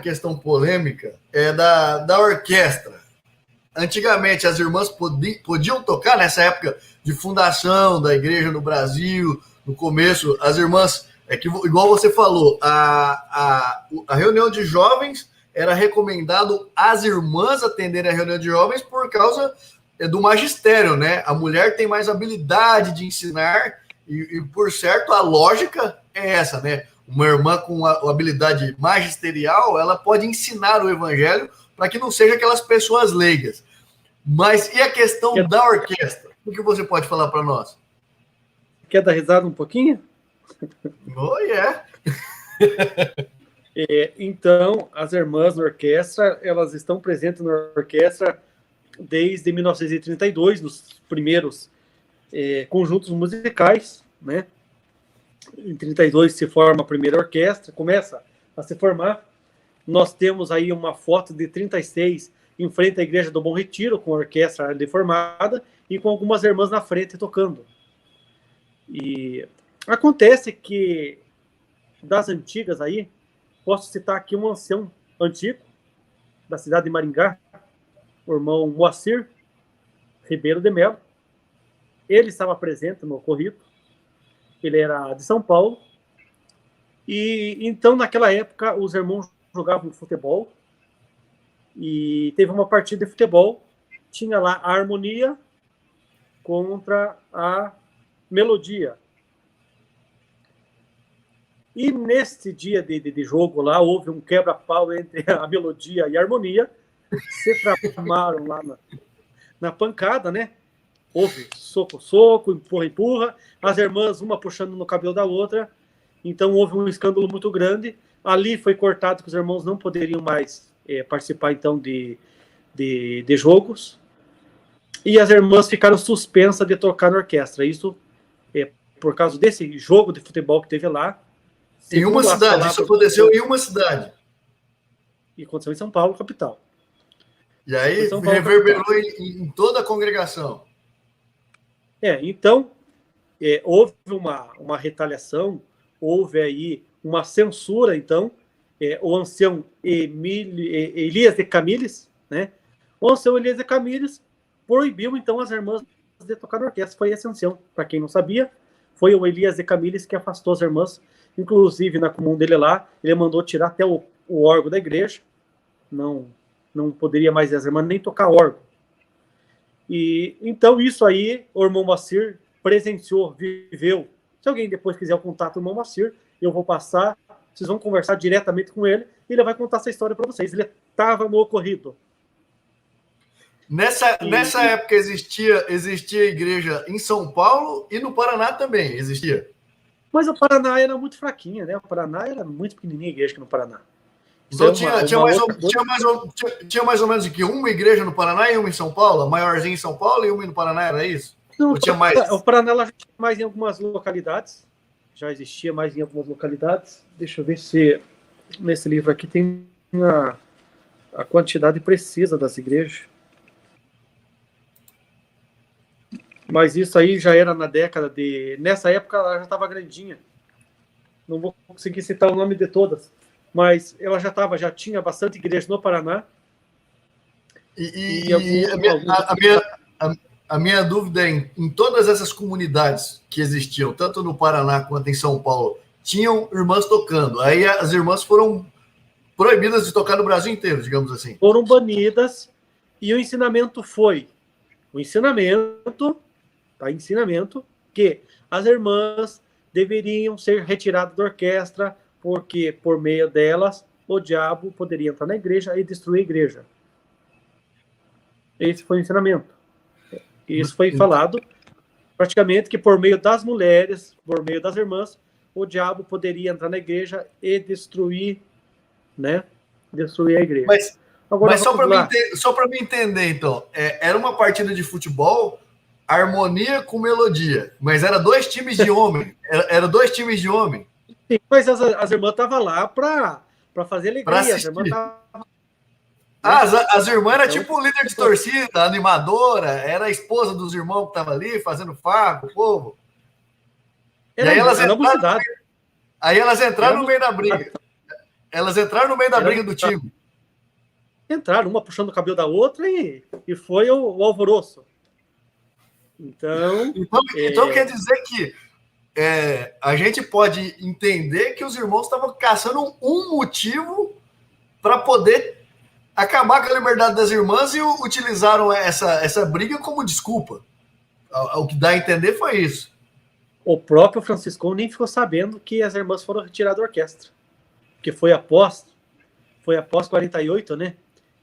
questão polêmica é da orquestra. Antigamente, as irmãs podiam tocar nessa época de fundação da igreja no Brasil, no começo, as irmãs, igual você falou, a reunião de jovens era recomendado as irmãs atenderem a reunião de jovens por causa do magistério, né? A mulher tem mais habilidade de ensinar e por certo, a lógica é essa, né? Uma irmã com a habilidade magisterial, ela pode ensinar o evangelho para que não seja aquelas pessoas leigas. Mas e a questão da orquestra? O que você pode falar para nós? Quer dar risada um pouquinho? Oh, yeah. Então, as irmãs na orquestra, elas estão presentes na orquestra desde 1932, nos primeiros conjuntos musicais, né? Em 32 se forma a primeira orquestra, começa a se formar. Nós temos aí uma foto de 36 em frente à Igreja do Bom Retiro, com a orquestra ali formada e com algumas irmãs na frente tocando. E acontece que, das antigas aí, posso citar aqui um ancião antigo da cidade de Maringá, o irmão Moacir Ribeiro de Melo. Ele estava presente no ocorrido. Ele era de São Paulo. E então, naquela época, os irmãos jogavam futebol. E teve uma partida de futebol. Tinha lá a harmonia contra a melodia. E nesse dia de jogo lá, houve um quebra-pau entre a melodia e a harmonia. Se tramaram lá na pancada, né? Houve soco, empurra. As irmãs, uma puxando no cabelo da outra. Então, houve um escândalo muito grande. Ali foi cortado que os irmãos não poderiam mais participar, então, de jogos. E as irmãs ficaram suspensas de tocar na orquestra. Isso por causa desse jogo de futebol que teve lá. Em uma cidade, isso aconteceu em uma cidade. E aconteceu em São Paulo, capital. E aí reverberou em toda a congregação. Então, houve uma retaliação, houve aí uma censura, então, o ancião Elias de Camilles, né? O ancião Elias de Camilles proibiu, então, as irmãs de tocar na orquestra. Foi esse ancião, para quem não sabia, foi o Elias de Camilles que afastou as irmãs, inclusive na comum dele lá, ele mandou tirar até o órgão da igreja, não poderia mais as irmãs nem tocar órgão. E então isso aí o irmão Moacir presenciou, viveu. Se alguém depois quiser o contato do irmão Moacir, eu vou passar, vocês vão conversar diretamente com ele e ele vai contar essa história para vocês. Ele estava no ocorrido. Nessa época existia igreja em São Paulo e no Paraná também existia. Mas o Paraná era muito fraquinha, né? O Paraná era muito pequenininha a igreja que no Paraná. Então tinha mais ou menos que uma igreja no Paraná e uma em São Paulo, a maiorzinha em São Paulo e uma no Paraná, era isso? Não, ou tinha mais? O Paraná já tinha mais em algumas localidades. Já existia mais em algumas localidades. Deixa eu ver se nesse livro aqui tem a quantidade precisa das igrejas. Mas isso aí já era na década de... Nessa época ela já estava grandinha. Não vou conseguir citar o nome de todas. Mas ela já tinha bastante igreja no Paraná. A minha dúvida é, em todas essas comunidades que existiam, tanto no Paraná quanto em São Paulo, tinham irmãs tocando. Aí as irmãs foram proibidas de tocar no Brasil inteiro, digamos assim. Foram banidas e o ensinamento foi... O ensinamento que as irmãs deveriam ser retiradas da orquestra porque, por meio delas, o diabo poderia entrar na igreja e destruir a igreja. Esse foi o ensinamento. Isso foi falado, praticamente, que por meio das mulheres, por meio das irmãs, o diabo poderia entrar na igreja e destruir, né? Destruir a igreja. Mas só para mim entender, então, era uma partida de futebol, harmonia com melodia, mas era dois times de homem. Era dois times de homem. Sim, mas as irmãs estavam lá para fazer alegria. As irmãs eram tipo líder de torcida, animadora, era a esposa dos irmãos que estavam ali fazendo farra com o povo. Aí elas entraram no meio da briga. Elas entraram no meio da briga do time. Entraram, uma puxando o cabelo da outra e foi o alvoroço. Então Quer dizer que a gente pode entender que os irmãos estavam caçando um motivo para poder acabar com a liberdade das irmãs e utilizaram essa briga como desculpa. O que dá a entender foi isso. O próprio Franciscão nem ficou sabendo que as irmãs foram retiradas da orquestra. Porque foi após 48, né?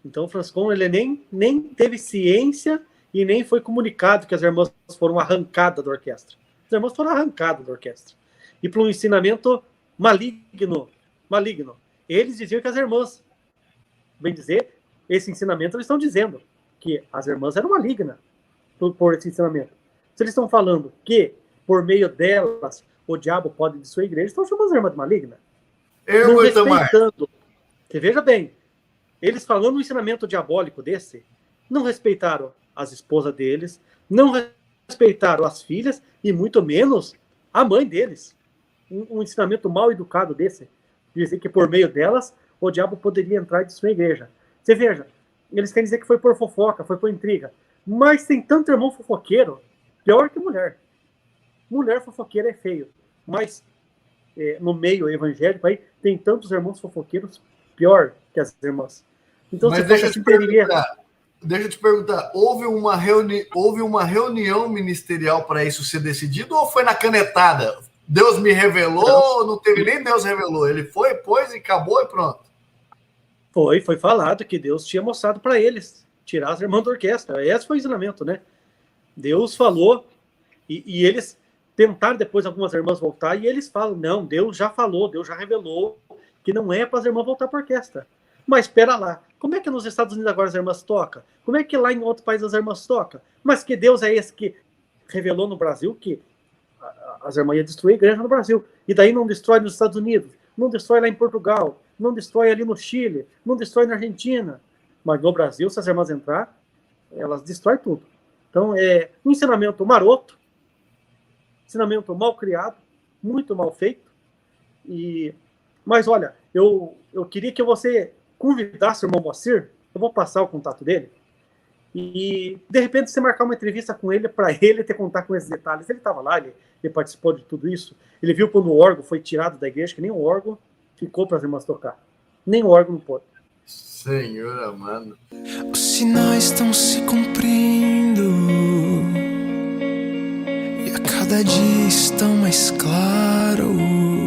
Então o Franciscão ele nem teve ciência e nem foi comunicado que as irmãs foram arrancadas da orquestra. As irmãs foram arrancadas da orquestra. E para um ensinamento maligno. Eles diziam que as irmãs, bem dizer, esse ensinamento eles estão dizendo que as irmãs eram malignas por esse ensinamento. Se eles estão falando que por meio delas o diabo pode destruir a igreja, estão chamando as irmãs de maligna. Não respeitando. Você veja bem, eles falando um ensinamento diabólico desse, não respeitaram as esposas deles, não respeitaram as filhas e muito menos a mãe deles. Um ensinamento mal educado desse, dizer que por meio delas o diabo poderia entrar e destruir a igreja. Você veja, eles querem dizer que foi por fofoca, foi por intriga, mas tem tanto irmão fofoqueiro, pior que mulher. Mulher fofoqueira é feio, mas no meio evangélico aí tem tantos irmãos fofoqueiros pior que as irmãs. Então, mas deixa eu te perguntar, houve uma reunião ministerial para isso ser decidido ou foi na canetada? Deus me revelou, não teve nem Deus revelou. Ele foi, pôs e acabou e pronto. Foi falado que Deus tinha mostrado para eles tirar as irmãs da orquestra. Esse foi o ensinamento, né? Deus falou e eles tentaram depois algumas irmãs voltar e eles falam, não, Deus já falou, Deus já revelou que não é para as irmãs voltar para a orquestra. Mas espera lá, como é que nos Estados Unidos agora as irmãs tocam? Como é que lá em outro país as irmãs tocam? Mas que Deus é esse que revelou no Brasil que as irmãs iam destruir a igreja no Brasil. E daí não destrói nos Estados Unidos, não destrói lá em Portugal, não destrói ali no Chile, não destrói na Argentina. Mas no Brasil, se as irmãs entrar, elas destroem tudo. Então é um ensinamento maroto, ensinamento mal criado, muito mal feito. Mas olha, eu queria que você convidasse o irmão Moacir, eu vou passar o contato dele, e de repente você marcar uma entrevista com ele para ele ter contato com esses detalhes. Ele estava lá, ele participou de tudo isso, ele viu quando o órgão foi tirado da igreja, que nem o órgão ficou para as irmãs tocar, nem o órgão não pôde. Senhor amado, os sinais estão se cumprindo e a cada dia estão mais claros.